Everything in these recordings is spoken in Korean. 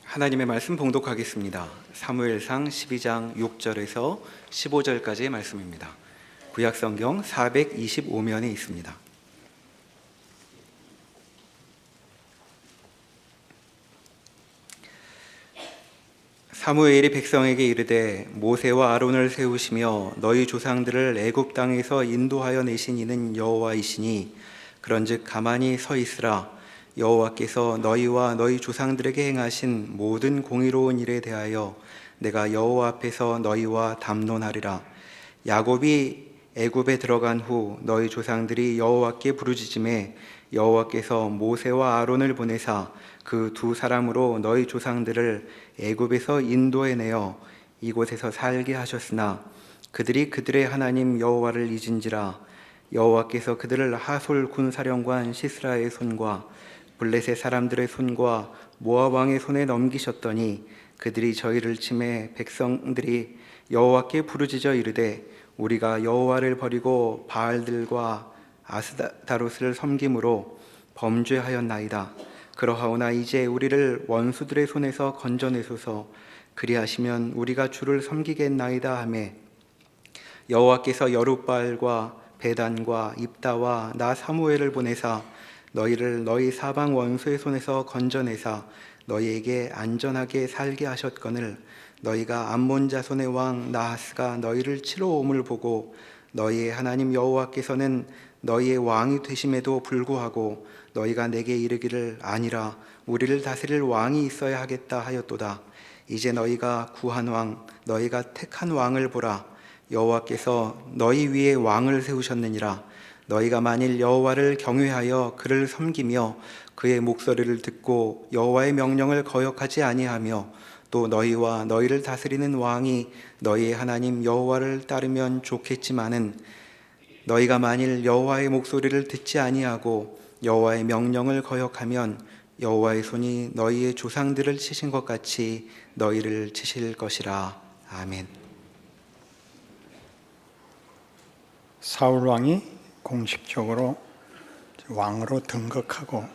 하나님의 말씀 봉독하겠습니다. 사무엘상 12장 6절에서 15절까지의 말씀입니다. 구약성경 425면에 있습니다. 사무엘이 백성에게 이르되 모세와 아론을 세우시며 너희 조상들을 애굽 땅에서 인도하여 내신 이는 여호와이시니 그런즉 가만히 서 있으라. 여호와께서 너희와 너희 조상들에게 행하신 모든 공의로운 일에 대하여 내가 여호와 앞에서 너희와 담론하리라. 야곱이 애굽에 들어간 후 너희 조상들이 여호와께 부르짖음에 여호와께서 모세와 아론을 보내사 그 두 사람으로 너희 조상들을 애굽에서 인도해내어 이곳에서 살게 하셨으나 그들이 그들의 하나님 여호와를 잊은지라. 여호와께서 그들을 하솔 군사령관 시스라의 손과 블레셋 사람들의 손과 모압 왕의 손에 넘기셨더니 그들이 저희를 치매 백성들이 여호와께 부르짖어 이르되 우리가 여호와를 버리고 바알들과 아스타롯을 섬김으로 범죄하였나이다. 그러하오나 이제 우리를 원수들의 손에서 건져내소서. 그리하시면 우리가 주를 섬기겠나이다 하매 여호와께서 여룻바알과 베단과 입다와 나 사무엘을 보내사 너희를 너희 사방 원수의 손에서 건져내사 너희에게 안전하게 살게 하셨거늘 너희가 암몬 자손의 왕 나하스가 너희를 치러 옴을 보고 너희의 하나님 여호와께서는 너희의 왕이 되심에도 불구하고 너희가 내게 이르기를 아니라 우리를 다스릴 왕이 있어야 하겠다 하였도다. 이제 너희가 구한 왕 너희가 택한 왕을 보라. 여호와께서 너희 위에 왕을 세우셨느니라. 너희가 만일 여호와를 경외하여 그를 섬기며 그의 목소리를 듣고 여호와의 명령을 거역하지 아니하며 또 너희와 너희를 다스리는 왕이 너희의 하나님 여호와를 따르면 좋겠지만은 너희가 만일 여호와의 목소리를 듣지 아니하고 여호와의 명령을 거역하면 여호와의 손이 너희의 조상들을 치신 것 같이 너희를 치실 것이라. 아멘. 사울 왕이 공식적으로 왕으로 등극하고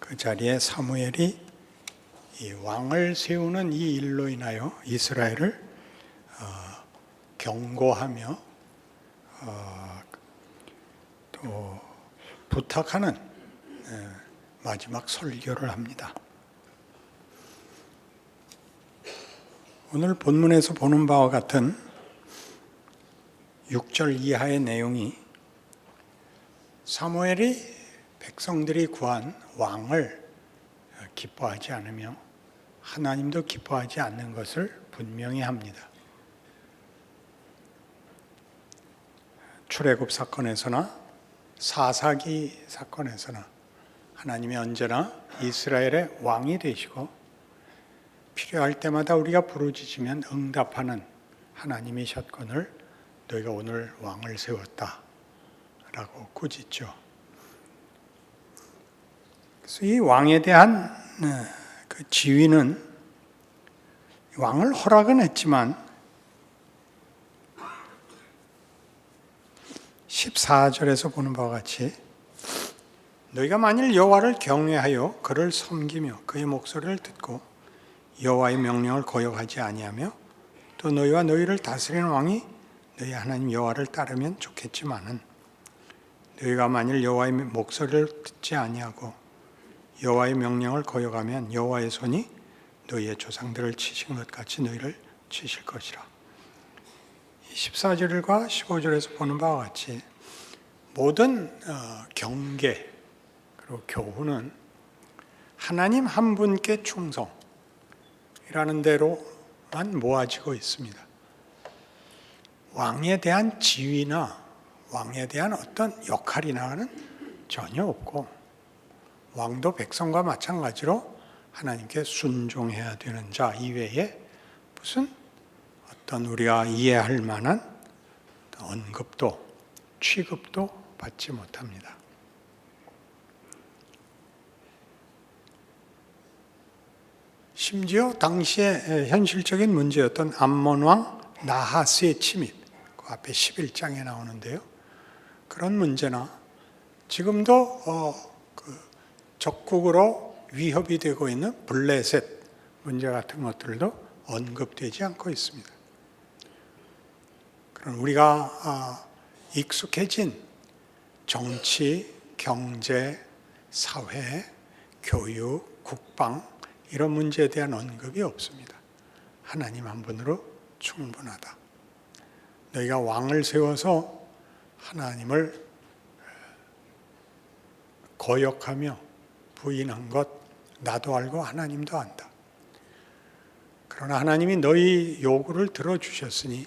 그 자리에 사무엘이 이 왕을 세우는 이 일로 인하여 이스라엘을 경고하며 또 부탁하는 마지막 설교를 합니다. 오늘 본문에서 보는 바와 같은 6절 이하의 내용이 사무엘이 백성들이 구한 왕을 기뻐하지 않으며 하나님도 기뻐하지 않는 것을 분명히 합니다. 출애굽 사건에서나 사사기 사건에서나 하나님이 언제나 이스라엘의 왕이 되시고 필요할 때마다 우리가 부르짖으면 응답하는 하나님이셨거늘 너희가 오늘 왕을 세웠다 라고 꾸짖죠. 그래서 이 왕에 대한 그 지위는 왕을 허락은 했지만 14절에서 보는 바와 같이 너희가 만일 여호와를 경외하여 그를 섬기며 그의 목소리를 듣고 여호와의 명령을 거역하지 아니하며 또 너희와 너희를 다스리는 왕이 너희 하나님 여호와를 따르면 좋겠지만은 너희가 만일 여호와의 목소리를 듣지 아니하고 여호와의 명령을 거역하면 여호와의 손이 너희의 조상들을 치신 것 같이 너희를 치실 것이라. 14절과 15절에서 보는 바와 같이 모든 경계 그리고 교훈은 하나님 한 분께 충성이라는 대로만 모아지고 있습니다. 왕에 대한 지위나 왕에 대한 어떤 역할이나는 전혀 없고 왕도 백성과 마찬가지로 하나님께 순종해야 되는 자 이외에 무슨 어떤 우리가 이해할 만한 언급도 취급도 받지 못합니다. 심지어 당시의 현실적인 문제였던 암몬 왕 나하스의 침입, 그 앞에 11장에 나오는데요. 그런 문제나 지금도 적국으로 위협이 되고 있는 블레셋 문제 같은 것들도 언급되지 않고 있습니다. 그럼 우리가 익숙해진 정치, 경제, 사회, 교육, 국방 이런 문제에 대한 언급이 없습니다. 하나님 한 분으로 충분하다. 너희가 왕을 세워서 하나님을 거역하며 부인한 것 나도 알고 하나님도 안다. 그러나 하나님이 너희 요구를 들어주셨으니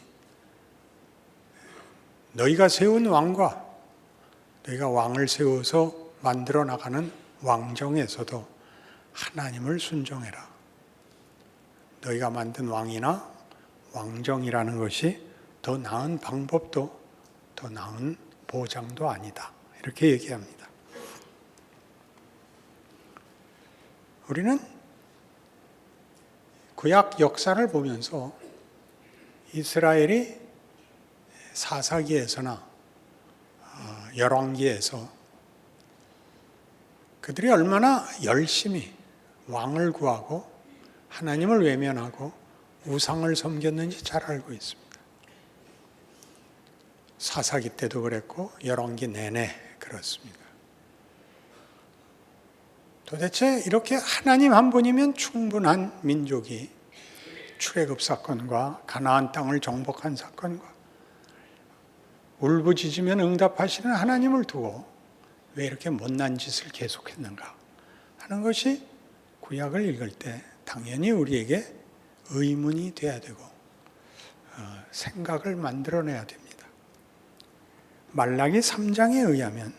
너희가 세운 왕과 너희가 왕을 세워서 만들어 나가는 왕정에서도 하나님을 순종해라. 너희가 만든 왕이나 왕정이라는 것이 더 나은 방법도 더 나은 보장도 아니다. 이렇게 얘기합니다. 우리는 구약 역사를 보면서 이스라엘이 사사기에서나 열왕기에서 그들이 얼마나 열심히 왕을 구하고 하나님을 외면하고 우상을 섬겼는지 잘 알고 있습니다. 사사기 때도 그랬고 열왕기 내내 그렇습니다. 도대체 이렇게 하나님 한 분이면 충분한 민족이 출애굽 사건과 가나안 땅을 정복한 사건과 울부짖으면 응답하시는 하나님을 두고 왜 이렇게 못난 짓을 계속했는가 하는 것이 구약을 읽을 때 당연히 우리에게 의문이 돼야 되고 생각을 만들어내야 됩니다. 말라기 3장에 의하면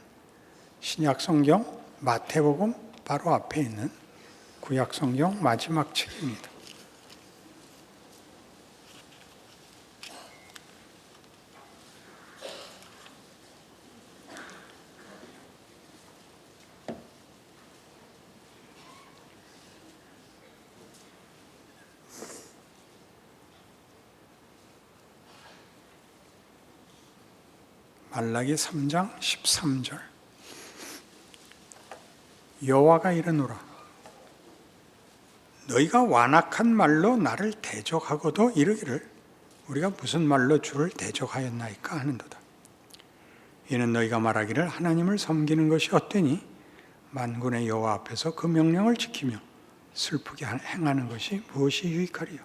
신약 성경 마태복음 바로 앞에 있는 구약 성경 마지막 책입니다. 말라기 3장 13절 여호와가 이르노라 너희가 완악한 말로 나를 대적하고도 이르기를 우리가 무슨 말로 주를 대적하였나이까 하는도다. 이는 너희가 말하기를 하나님을 섬기는 것이 헛되니 만군의 여호와 앞에서 그 명령을 지키며 슬프게 행하는 것이 무엇이 유익하리요.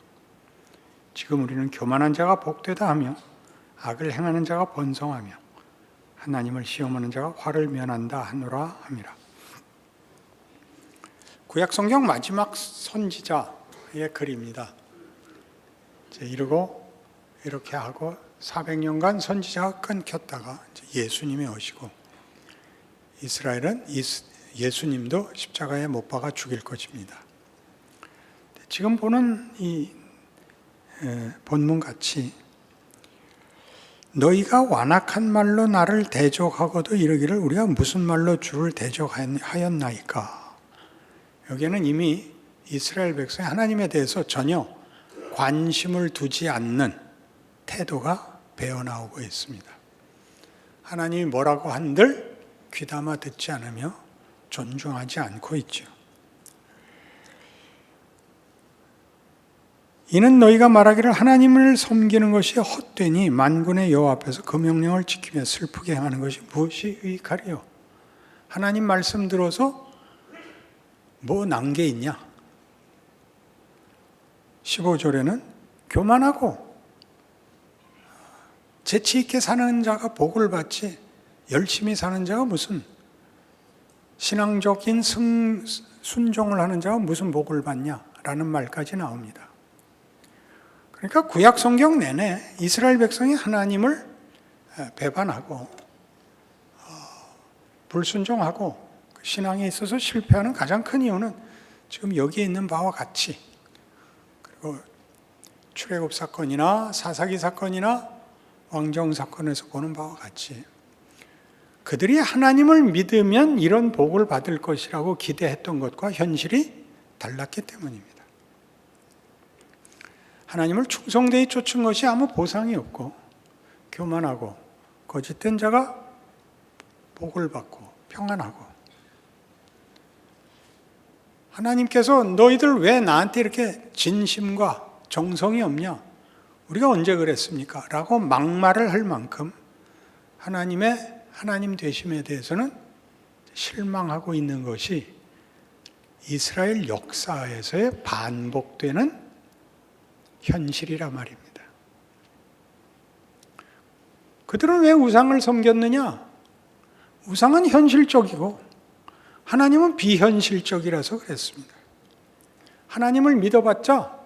지금 우리는 교만한 자가 복되다 하며 악을 행하는 자가 번성하며 하나님을 시험하는 자가 화를 면한다 하노라 함이라. 구약 성경 마지막 선지자의 글입니다. 이러고 이렇게 하고 400년간 선지자가 끊겼다가 예수님이 오시고 이스라엘은 예수님도 십자가에 못 박아 죽일 것입니다. 지금 보는 이 본문 같이 너희가 완악한 말로 나를 대적하고도 이르기를 우리가 무슨 말로 주를 대적하였나이까. 여기에는 이미 이스라엘 백성이 하나님에 대해서 전혀 관심을 두지 않는 태도가 배어나오고 있습니다. 하나님이 뭐라고 한들 귀담아 듣지 않으며 존중하지 않고 있죠. 이는 너희가 말하기를 하나님을 섬기는 것이 헛되니 만군의 여호와 앞에서 그 명령을 지키며 슬프게 행하는 것이 무엇이 유익하리요. 하나님 말씀 들어서 뭐 난 게 있냐. 15절에는 교만하고 재치 있게 사는 자가 복을 받지 열심히 사는 자가 무슨 신앙적인 순종을 하는 자가 무슨 복을 받냐라는 말까지 나옵니다. 그러니까 구약 성경 내내 이스라엘 백성이 하나님을 배반하고 불순종하고 신앙에 있어서 실패하는 가장 큰 이유는 지금 여기에 있는 바와 같이 그리고 출애굽 사건이나 사사기 사건이나 왕정 사건에서 보는 바와 같이 그들이 하나님을 믿으면 이런 복을 받을 것이라고 기대했던 것과 현실이 달랐기 때문입니다. 하나님을 충성되이 쫓은 것이 아무 보상이 없고 교만하고 거짓된 자가 복을 받고 평안하고 하나님께서 너희들 왜 나한테 이렇게 진심과 정성이 없냐? 우리가 언제 그랬습니까? 라고 막말을 할 만큼 하나님 되심에 대해서는 실망하고 있는 것이 이스라엘 역사에서의 반복되는 현실이라 말입니다. 그들은 왜 우상을 섬겼느냐? 우상은 현실적이고 하나님은 비현실적이라서 그랬습니다. 하나님을 믿어봤자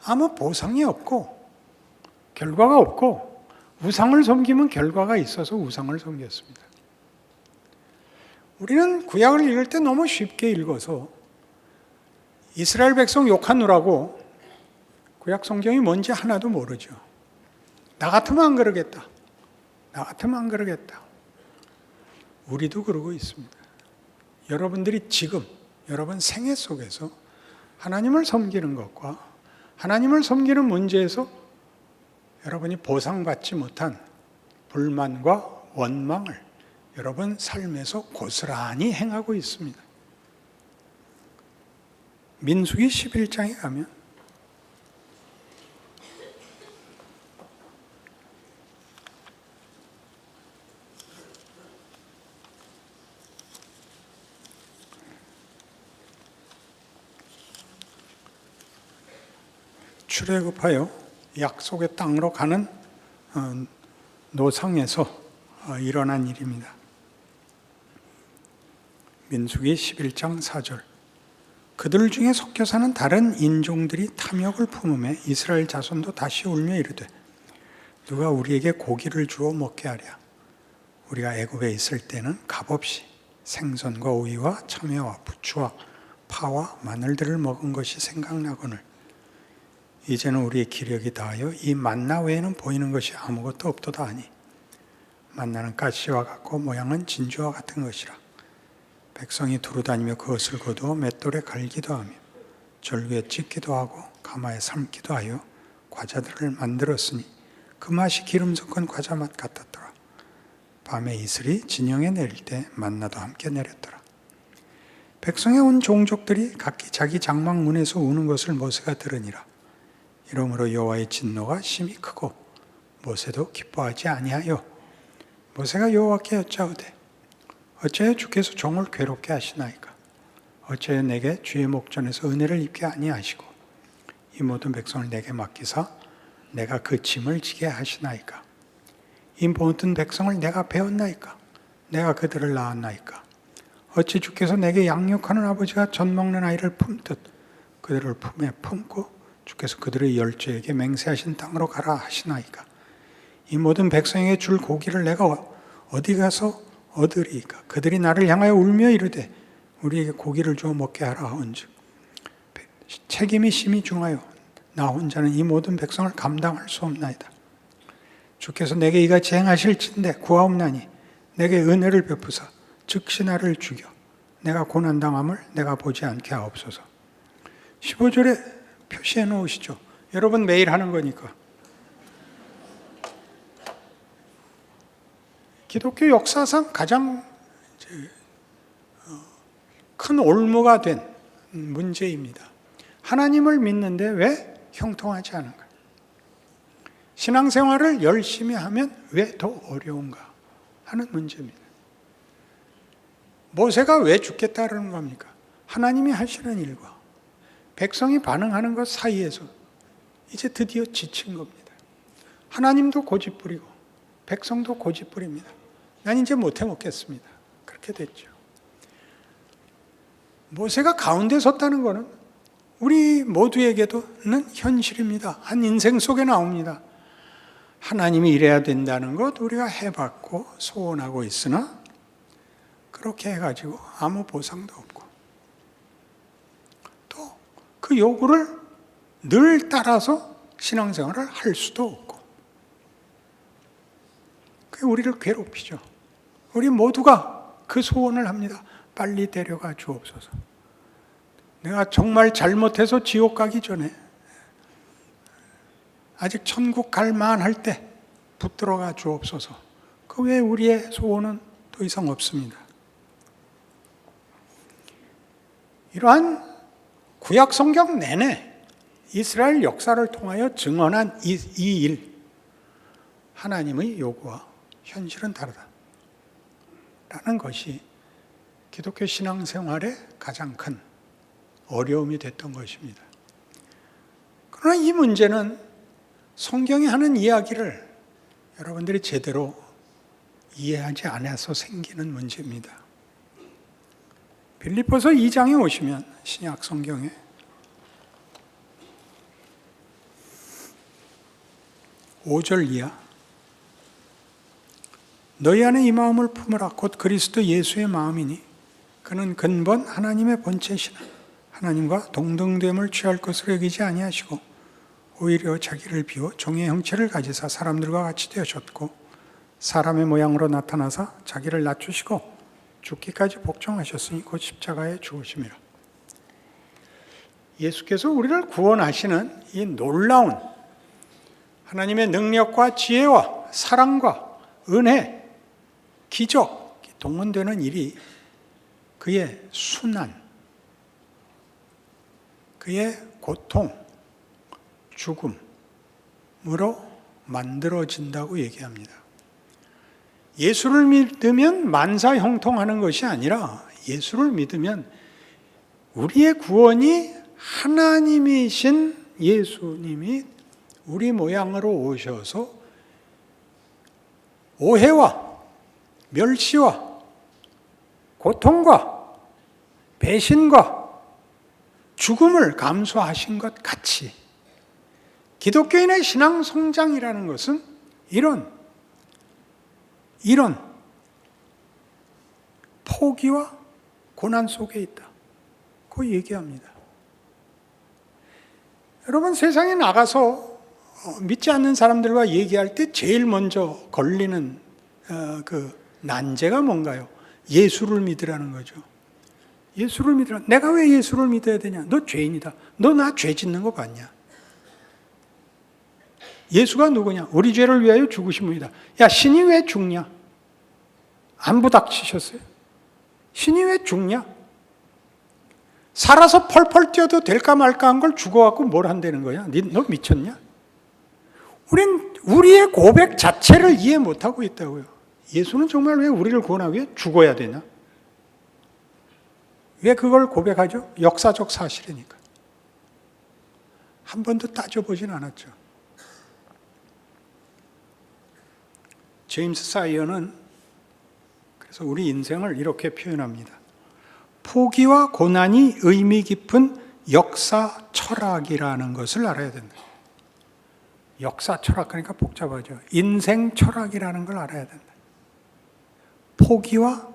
아무 보상이 없고 결과가 없고 우상을 섬기면 결과가 있어서 우상을 섬겼습니다. 우리는 구약을 읽을 때 너무 쉽게 읽어서 이스라엘 백성 욕하느라고 구약 성경이 뭔지 하나도 모르죠. 나 같으면 안 그러겠다. 나 같으면 안 그러겠다. 우리도 그러고 있습니다. 여러분들이 지금 여러분 생애 속에서 하나님을 섬기는 것과 하나님을 섬기는 문제에서 여러분이 보상받지 못한 불만과 원망을 여러분 삶에서 고스란히 행하고 있습니다. 민수기 11장에 가면 출애굽하여 약속의 땅으로 가는 노상에서 일어난 일입니다. 민수기 11장 4절. 그들 중에 섞여 사는 다른 인종들이 탐욕을 품음에 이스라엘 자손도 다시 울며 이르되 누가 우리에게 고기를 주어 먹게 하랴. 우리가 애굽에 있을 때는 값없이 생선과 오이와 참외와 부추와 파와 마늘들을 먹은 것이 생각나거늘 이제는 우리의 기력이 다하여 이 만나 외에는 보이는 것이 아무것도 없도다 하니 만나는 가시와 같고 모양은 진주와 같은 것이라. 백성이 두루다니며 그것을 거두어 맷돌에 갈기도 하며 절구에 찢기도 하고 가마에 삶기도 하여 과자들을 만들었으니 그 맛이 기름 섞은 과자 맛 같았더라. 밤에 이슬이 진영에 내릴 때 만나도 함께 내렸더라. 백성의 온 종족들이 각기 자기 장막 문에서 우는 것을 모세가 들으니라. 이러므로 여호와의 진노가 심히 크고 모세도 기뻐하지 아니하여 모세가 여호와께 여짜오되 어찌하여 주께서 종을 괴롭게 하시나이까? 어찌하여 내게 주의 목전에서 은혜를 입게 아니하시고 이 모든 백성을 내게 맡기사 내가 그 짐을 지게 하시나이까? 이 모든 백성을 내가 배웠나이까? 내가 그들을 낳았나이까? 어찌 주께서 내게 양육하는 아버지가 젖 먹는 아이를 품듯 그들을 품에 품고 주께서 그들의 열조에게 맹세하신 땅으로 가라 하시나이까? 이 모든 백성에게 줄 고기를 내가 어디 가서 얻으리이까? 그들이 나를 향하여 울며 이르되 우리에게 고기를 주어 먹게 하라 하온즉 책임이 심히 중하여 나 혼자는 이 모든 백성을 감당할 수 없나이다. 주께서 내게 이같이 행하실진대 구하옵나니 내게 은혜를 베푸사 즉시 나를 죽여 내가 고난당함을 내가 보지 않게 하옵소서. 15절에 표시해 놓으시죠. 여러분 매일 하는 거니까. 기독교 역사상 가장 큰 올무가 된 문제입니다. 하나님을 믿는데 왜 형통하지 않은가? 신앙생활을 열심히 하면 왜 더 어려운가 하는 문제입니다. 모세가 왜 죽겠다는 겁니까? 하나님이 하시는 일과 백성이 반응하는 것 사이에서 이제 드디어 지친 겁니다. 하나님도 고집부리고 백성도 고집부립니다. 난 이제 못해 먹겠습니다. 그렇게 됐죠. 모세가 가운데 섰다는 것은 우리 모두에게도는 현실입니다. 한 인생 속에 나옵니다. 하나님이 이래야 된다는 것 우리가 해봤고 소원하고 있으나 그렇게 해가지고 아무 보상도 없고 또 그 요구를 늘 따라서 신앙생활을 할 수도 없고 그게 우리를 괴롭히죠. 우리 모두가 그 소원을 합니다. 빨리 데려가 주옵소서. 내가 정말 잘못해서 지옥 가기 전에 아직 천국 갈 만할 때 붙들어가 주옵소서. 그 외에 우리의 소원은 더 이상 없습니다. 이러한 구약 성경 내내 이스라엘 역사를 통하여 증언한 이 일, 하나님의 요구와 현실은 다르다라는 것이 기독교 신앙생활의 가장 큰 어려움이 됐던 것입니다. 그러나 이 문제는 성경이 하는 이야기를 여러분들이 제대로 이해하지 않아서 생기는 문제입니다. 빌립보서 2장에 오시면 신약 성경에 (5절) 이하 너희 안에 이 마음을 품으라 곧 그리스도 예수의 마음이니 그는 근본 하나님의 본체시나 하나님과 동등됨을 취할 것으로 여기지 아니하시고 오히려 자기를 비워 종의 형체를 가지사 사람들과 같이 되셨고 사람의 모양으로 나타나사 자기를 낮추시고 죽기까지 복종하셨으니 곧 십자가에 죽으심이라. 예수께서 우리를 구원하시는 이 놀라운 하나님의 능력과 지혜와 사랑과 은혜, 기적, 동원되는 일이 그의 순환, 그의 고통, 죽음으로 만들어진다고 얘기합니다. 예수를 믿으면 만사 형통하는 것이 아니라 예수를 믿으면 우리의 구원이 하나님이신 예수님이 우리 모양으로 오셔서 오해와 멸시와 고통과 배신과 죽음을 감수하신 것 같이 기독교인의 신앙 성장이라는 것은 이런 포기와 고난 속에 있다. 그 얘기합니다. 여러분 세상에 나가서 믿지 않는 사람들과 얘기할 때 제일 먼저 걸리는 그 난제가 뭔가요? 예수를 믿으라는 거죠. 예수를 믿으라. 내가 왜 예수를 믿어야 되냐? 너 죄인이다. 너 나 죄 짓는 거 봤냐? 예수가 누구냐? 우리 죄를 위하여 죽으신 분이다. 야, 신이 왜 죽냐? 안 부닥치셨어요? 신이 왜 죽냐? 살아서 펄펄 뛰어도 될까 말까 한 걸 죽어갖고 뭘 한다는 거야? 너 미쳤냐? 우린 우리의 고백 자체를 이해 못하고 있다고요. 예수는 정말 왜 우리를 구원하기 위해 죽어야 되냐? 왜 그걸 고백하죠? 역사적 사실이니까. 한 번도 따져보진 않았죠. 제임스 사이어는 그래서 우리 인생을 이렇게 표현합니다. 포기와 고난이 의미 깊은 역사 철학이라는 것을 알아야 된다. 역사 철학 그러니까 복잡하죠. 인생 철학이라는 걸 알아야 된다. 포기와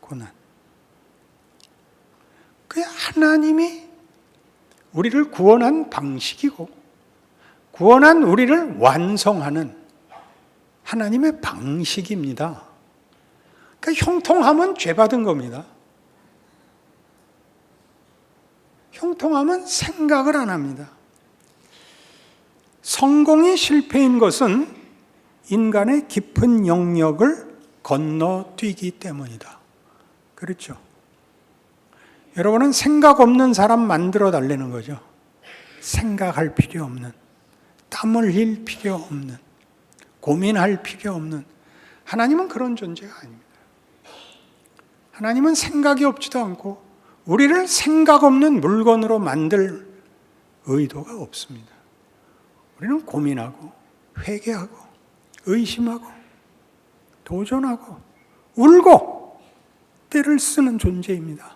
고난. 그게 하나님이 우리를 구원한 방식이고 구원한 우리를 완성하는 하나님의 방식입니다. 그러니까 형통하면 죄 받은 겁니다. 형통하면 생각을 안 합니다. 성공이 실패인 것은 인간의 깊은 영역을 건너뛰기 때문이다. 그렇죠? 여러분은 생각 없는 사람 만들어 달라는 거죠. 생각할 필요 없는, 땀을 흘릴 필요 없는, 고민할 필요 없는. 하나님은 그런 존재가 아닙니다. 하나님은 생각이 없지도 않고 우리를 생각 없는 물건으로 만들 의도가 없습니다. 우리는 고민하고 회개하고 의심하고 도전하고 울고 때를 쓰는 존재입니다.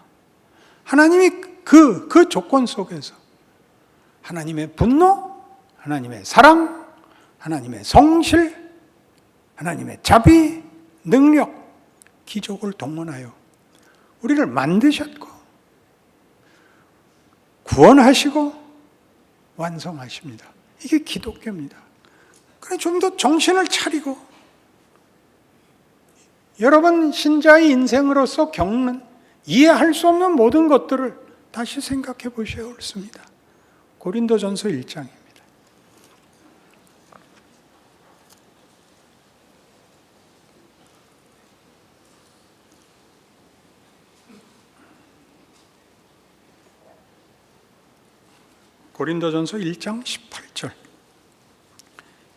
하나님이 그 조건 속에서 하나님의 분노, 하나님의 사랑, 하나님의 성실, 하나님의 자비, 능력, 기적을 동원하여 우리를 만드셨고 구원하시고 완성하십니다. 이게 기독교입니다. 그래 좀 더 정신을 차리고 여러분 신자의 인생으로서 겪는 이해할 수 없는 모든 것들을 다시 생각해 보셔야 옳습니다. 고린도전서 1장입니다. 고린도전서 1장 18절.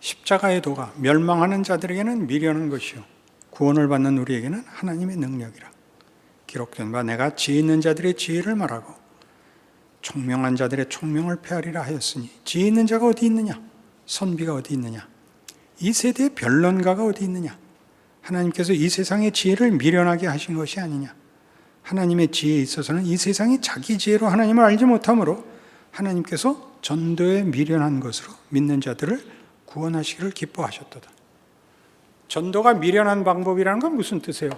십자가의 도가 멸망하는 자들에게는 미련한 것이요 구원을 받는 우리에게는 하나님의 능력이라. 기록된 바 내가 지혜 있는 자들의 지혜를 말하고 총명한 자들의 총명을 폐하리라 하였으니, 지혜 있는 자가 어디 있느냐? 선비가 어디 있느냐? 이 세대의 변론가가 어디 있느냐? 하나님께서 이 세상의 지혜를 미련하게 하신 것이 아니냐? 하나님의 지혜에 있어서는 이 세상이 자기 지혜로 하나님을 알지 못하므로 하나님께서 전도에 미련한 것으로 믿는 자들을 구원하시기를 기뻐하셨도다. 전도가 미련한 방법이라는 건 무슨 뜻이에요?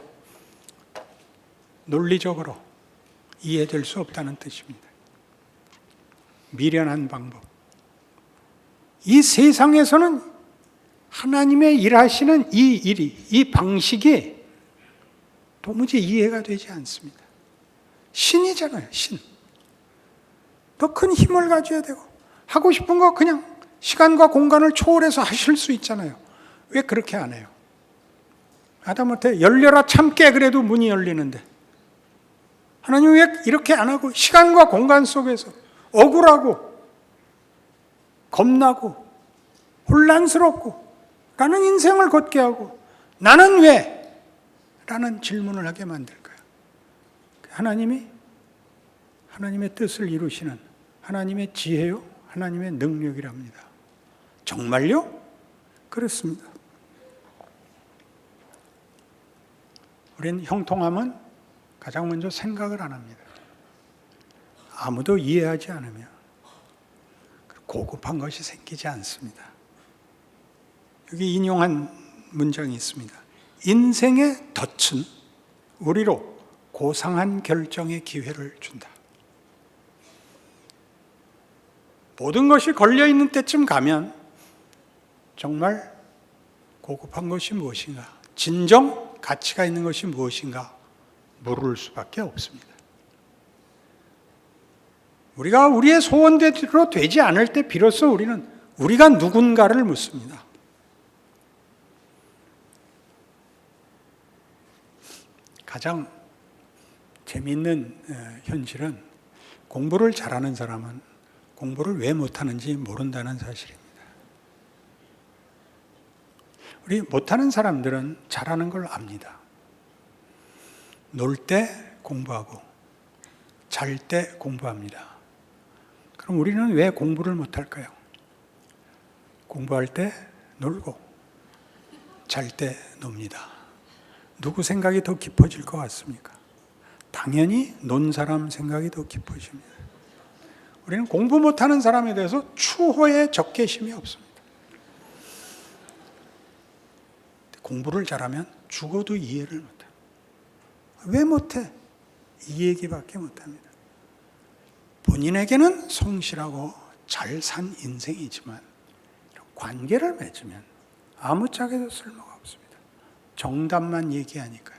논리적으로 이해될 수 없다는 뜻입니다. 미련한 방법. 이 세상에서는 하나님의 일하시는 이 일이, 이 방식이 도무지 이해가 되지 않습니다. 신이잖아요, 신. 더 큰 힘을 가져야 되고, 하고 싶은 거 그냥 시간과 공간을 초월해서 하실 수 있잖아요. 왜 그렇게 안 해요? 하다못해 열려라 참깨 그래도 문이 열리는데, 하나님 왜 이렇게 안 하고 시간과 공간 속에서 억울하고 겁나고 혼란스럽고 라는 인생을 걷게 하고 나는 왜? 라는 질문을 하게 만들까요? 하나님의 뜻을 이루시는 하나님의 지혜요, 하나님의 능력이랍니다. 정말요? 그렇습니다. 우리는 형통하면 가장 먼저 생각을 안 합니다. 아무도 이해하지 않으면 고급한 것이 생기지 않습니다. 여기 인용한 문장이 있습니다. 인생의 덫은 우리로 고상한 결정의 기회를 준다. 모든 것이 걸려있는 때쯤 가면 정말 고급한 것이 무엇인가, 진정 가치가 있는 것이 무엇인가 물을 수밖에 없습니다. 우리가 우리의 소원대로 되지 않을 때 비로소 우리는 우리가 누군가를 묻습니다. 가장 재미있는 현실은 공부를 잘하는 사람은 공부를 왜 못하는지 모른다는 사실입니다. 우리 못하는 사람들은 잘하는 걸 압니다. 놀 때 공부하고 잘 때 공부합니다. 그럼 우리는 왜 공부를 못할까요? 공부할 때 놀고 잘 때 놉니다. 누구 생각이 더 깊어질 것 같습니까? 당연히 논 사람 생각이 더 깊어집니다. 우리는 공부 못하는 사람에 대해서 추호의 적개심이 없습니다. 공부를 잘하면 죽어도 이해를 못해요. 왜 못해? 이 얘기밖에 못합니다. 본인에게는 성실하고 잘 산 인생이지만 관계를 맺으면 아무짝에도 쓸모가 없습니다. 정답만 얘기하니까요.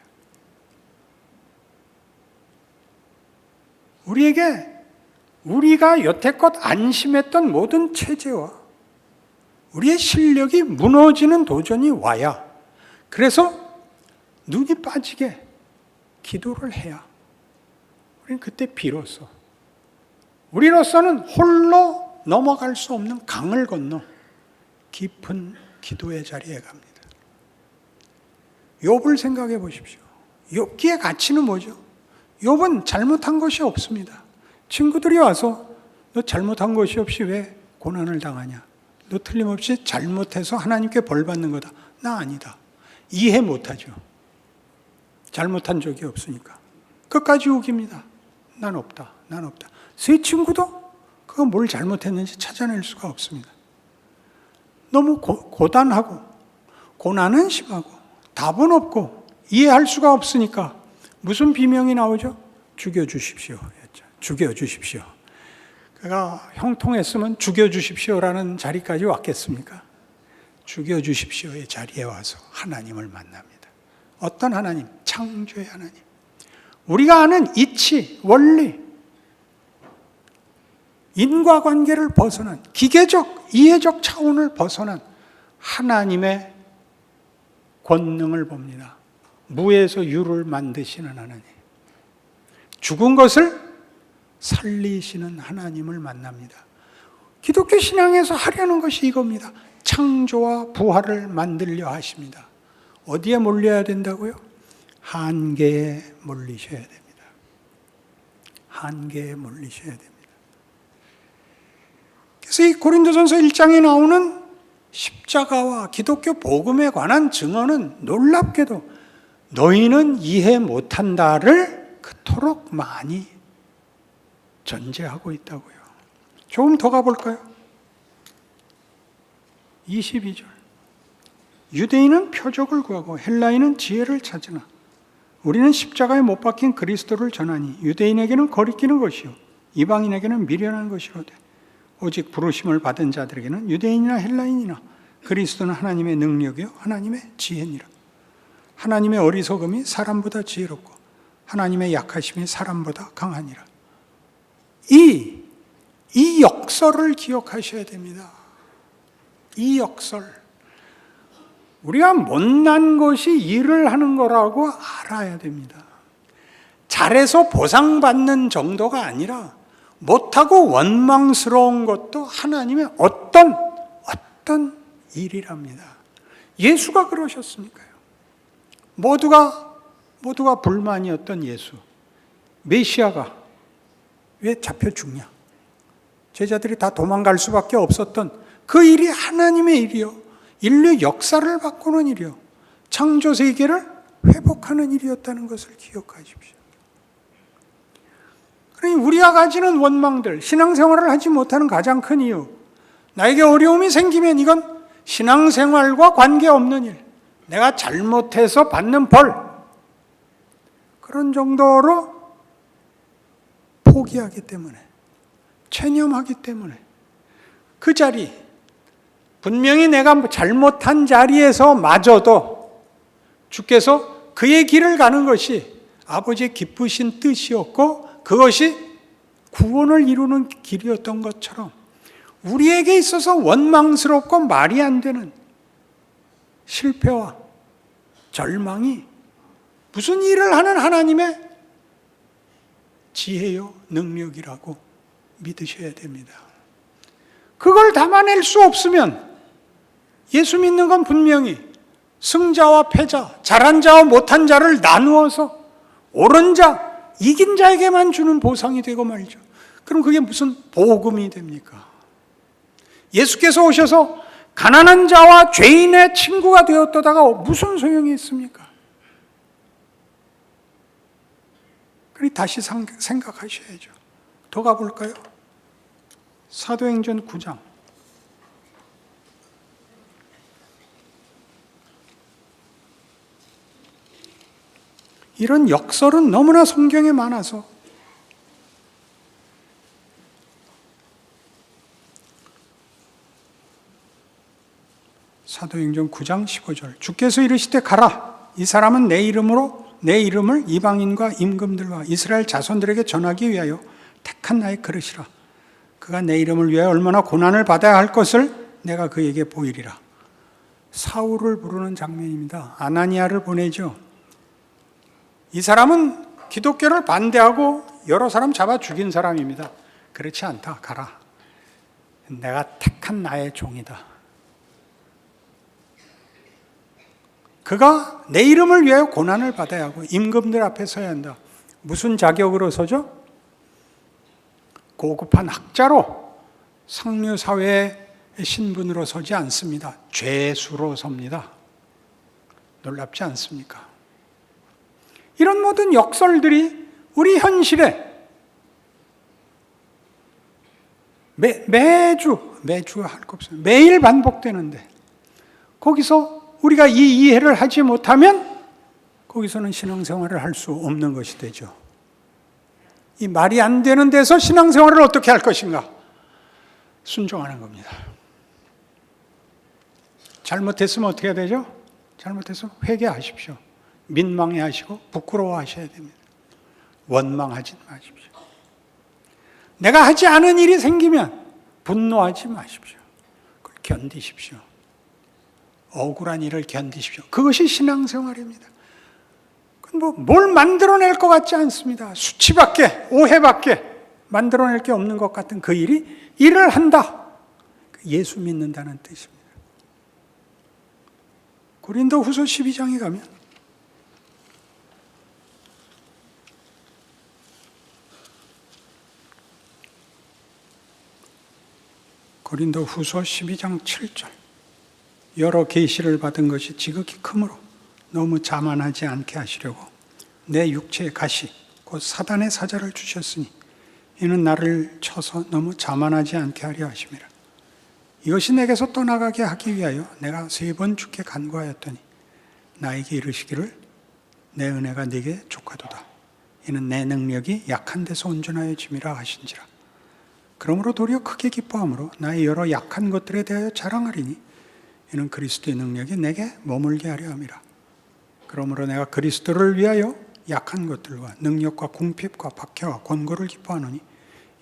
우리가 여태껏 안심했던 모든 체제와 우리의 실력이 무너지는 도전이 와야, 그래서 눈이 빠지게 기도를 해야 우리는 그때 비로소 우리로서는 홀로 넘어갈 수 없는 강을 건너 깊은 기도의 자리에 갑니다. 욥을 생각해 보십시오. 욥기의 가치는 뭐죠? 욥은 잘못한 것이 없습니다. 친구들이 와서 너 잘못한 것이 없이 왜 고난을 당하냐? 너 틀림없이 잘못해서 하나님께 벌 받는 거다. 나 아니다. 이해 못하죠. 잘못한 적이 없으니까. 끝까지 우깁니다. 난 없다. 난 없다. 세 친구도 그가 뭘 잘못했는지 찾아낼 수가 없습니다. 너무 고단하고 고난은 심하고 답은 없고 이해할 수가 없으니까 무슨 비명이 나오죠? 죽여주십시오. 죽여주십시오. 그가 형통했으면 죽여주십시오라는 자리까지 왔겠습니까? 죽여주십시오의 자리에 와서 하나님을 만납니다. 어떤 하나님? 창조의 하나님. 우리가 아는 이치, 원리, 인과관계를 벗어난 기계적, 이해적 차원을 벗어난 하나님의 권능을 봅니다. 무에서 유를 만드시는 하나님. 죽은 것을 살리시는 하나님을 만납니다. 기독교 신앙에서 하려는 것이 이겁니다. 창조와 부활을 만들려 하십니다. 어디에 몰려야 된다고요? 한계에 몰리셔야 됩니다. 한계에 몰리셔야 됩니다. 그래서 이 고린도전서 1장에 나오는 십자가와 기독교 복음에 관한 증언은 놀랍게도 너희는 이해 못한다를 그토록 많이 전제하고 있다고요. 조금 더 가볼까요? 22절. 유대인은 표적을 구하고 헬라인은 지혜를 찾으나 우리는 십자가에 못 박힌 그리스도를 전하니 유대인에게는 거리끼는 것이요 이방인에게는 미련한 것이로되 오직 부르심을 받은 자들에게는 유대인이나 헬라인이나 그리스도는 하나님의 능력이요 하나님의 지혜니라. 하나님의 어리석음이 사람보다 지혜롭고 하나님의 약하심이 사람보다 강하니라. 이 역설을 기억하셔야 됩니다. 이 역설. 우리가 못난 것이 일을 하는 거라고 알아야 됩니다. 잘해서 보상받는 정도가 아니라 못하고 원망스러운 것도 하나님의 어떤 일이랍니다. 예수가 그러셨으니까요. 모두가 불만이었던 예수. 메시아가 왜 잡혀 죽냐? 제자들이 다 도망갈 수밖에 없었던 그 일이 하나님의 일이요. 인류 역사를 바꾸는 일이요. 창조 세계를 회복하는 일이었다는 것을 기억하십시오. 그러니 우리가 가지는 원망들, 신앙생활을 하지 못하는 가장 큰 이유, 나에게 어려움이 생기면 이건 신앙생활과 관계없는 일, 내가 잘못해서 받는 벌, 그런 정도로 포기하기 때문에, 체념하기 때문에 그 자리, 분명히 내가 잘못한 자리에서 마저도 주께서 그의 길을 가는 것이 아버지의 기쁘신 뜻이었고 그것이 구원을 이루는 길이었던 것처럼 우리에게 있어서 원망스럽고 말이 안 되는 실패와 절망이 무슨 일을 하는 하나님의 지혜요 능력이라고 믿으셔야 됩니다. 그걸 담아낼 수 없으면 예수 믿는 건 분명히 승자와 패자, 잘한 자와 못한 자를 나누어서 옳은 자, 이긴 자에게만 주는 보상이 되고 말이죠. 그럼 그게 무슨 복음이 됩니까? 예수께서 오셔서 가난한 자와 죄인의 친구가 되었다가 무슨 소용이 있습니까? 그러니 다시 생각하셔야죠. 더 가볼까요? 사도행전 9장. 이런 역설은 너무나 성경에 많아서 사도행전 9장 15절. 주께서 이르시되 가라. 이 사람은 내 이름을 이방인과 임금들과 이스라엘 자손들에게 전하기 위하여 택한 나의 그릇이라. 그가 내 이름을 위하여 얼마나 고난을 받아야 할 것을 내가 그에게 보이리라. 사울을 부르는 장면입니다. 아나니아를 보내죠. 이 사람은 기독교를 반대하고 여러 사람 잡아 죽인 사람입니다. 그렇지 않다. 가라. 내가 택한 나의 종이다. 그가 내 이름을 위하여 고난을 받아야 하고 임금들 앞에 서야 한다. 무슨 자격으로 서죠? 고급한 학자로 상류사회의 신분으로 서지 않습니다. 죄수로 섭니다. 놀랍지 않습니까? 이런 모든 역설들이 우리 현실에 매주 할 거 없어요. 매일 반복되는데 거기서 우리가 이 이해를 하지 못하면 거기서는 신앙생활을 할 수 없는 것이 되죠. 이 말이 안 되는 데서 신앙생활을 어떻게 할 것인가? 순종하는 겁니다. 잘못했으면 어떻게 해야 되죠? 잘못했으면 회개하십시오. 민망해하시고 부끄러워하셔야 됩니다. 원망하지 마십시오. 내가 하지 않은 일이 생기면 분노하지 마십시오. 그걸 견디십시오. 억울한 일을 견디십시오. 그것이 신앙생활입니다. 뭘 만들어낼 것 같지 않습니다. 수치밖에, 오해밖에 만들어낼 게 없는 것 같은 그 일을 한다. 예수 믿는다는 뜻입니다. 고린도후서 12장에 가면 고린도후서 12장 7절 여러 계시를 받은 것이 지극히 크므로 너무 자만하지 않게 하시려고 내 육체의 가시 곧 사단의 사자를 주셨으니 이는 나를 쳐서 너무 자만하지 않게 하려 하심이라. 이것이 내게서 떠나가게 하기 위하여 내가 3번 주께 간구하였더니 나에게 이르시기를 내 은혜가 네게 족하도다. 이는 내 능력이 약한 데서 온전하여 짐이라 하신지라. 그러므로 도리어 크게 기뻐함으로 나의 여러 약한 것들에 대하여 자랑하리니 이는 그리스도의 능력이 내게 머물게 하려 함이라. 그러므로 내가 그리스도를 위하여 약한 것들과 능력과 궁핍과 박해와 권고를 기뻐하노니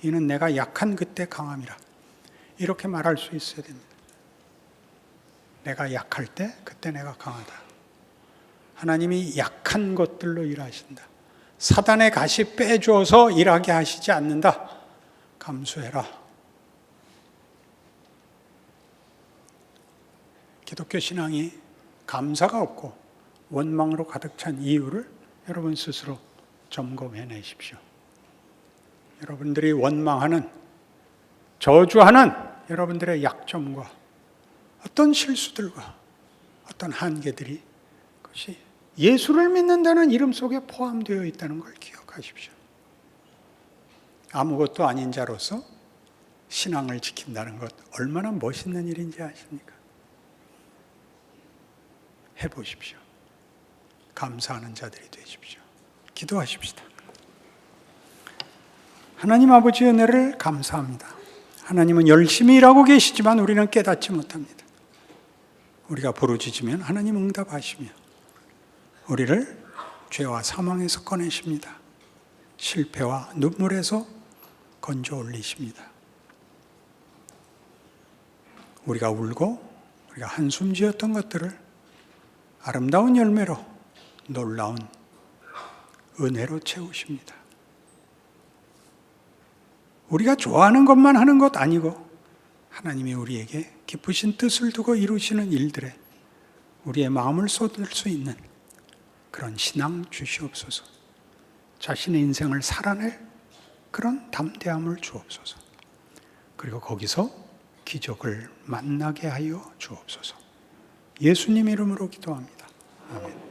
이는 내가 약한 그때 강함이라. 이렇게 말할 수 있어야 됩니다. 내가 약할 때 그때 내가 강하다. 하나님이 약한 것들로 일하신다. 사단의 가시 빼줘서 일하게 하시지 않는다. 감수해라. 기독교 신앙이 감사가 없고 원망으로 가득 찬 이유를 여러분 스스로 점검해내십시오. 여러분들이 원망하는, 저주하는 여러분들의 약점과 어떤 실수들과 어떤 한계들이 그것이 예수를 믿는다는 이름 속에 포함되어 있다는 걸 기억하십시오. 아무것도 아닌 자로서 신앙을 지킨다는 것 얼마나 멋있는 일인지 아십니까? 해보십시오. 감사하는 자들이 되십시오. 기도하십시다. 하나님 아버지 은혜를 감사합니다. 하나님은 열심히 일하고 계시지만 우리는 깨닫지 못합니다. 우리가 부르짖으면 하나님 응답하시며 우리를 죄와 사망에서 꺼내십니다. 실패와 눈물에서 건져 올리십니다. 우리가 울고 우리가 한숨 지었던 것들을 아름다운 열매로 놀라운 은혜로 채우십니다. 우리가 좋아하는 것만 하는 것 아니고 하나님이 우리에게 기쁘신 뜻을 두고 이루시는 일들에 우리의 마음을 쏟을 수 있는 그런 신앙 주시옵소서. 자신의 인생을 살아낼 그런 담대함을 주옵소서. 그리고 거기서 기적을 만나게 하여 주옵소서. 예수님 이름으로 기도합니다. 아멘.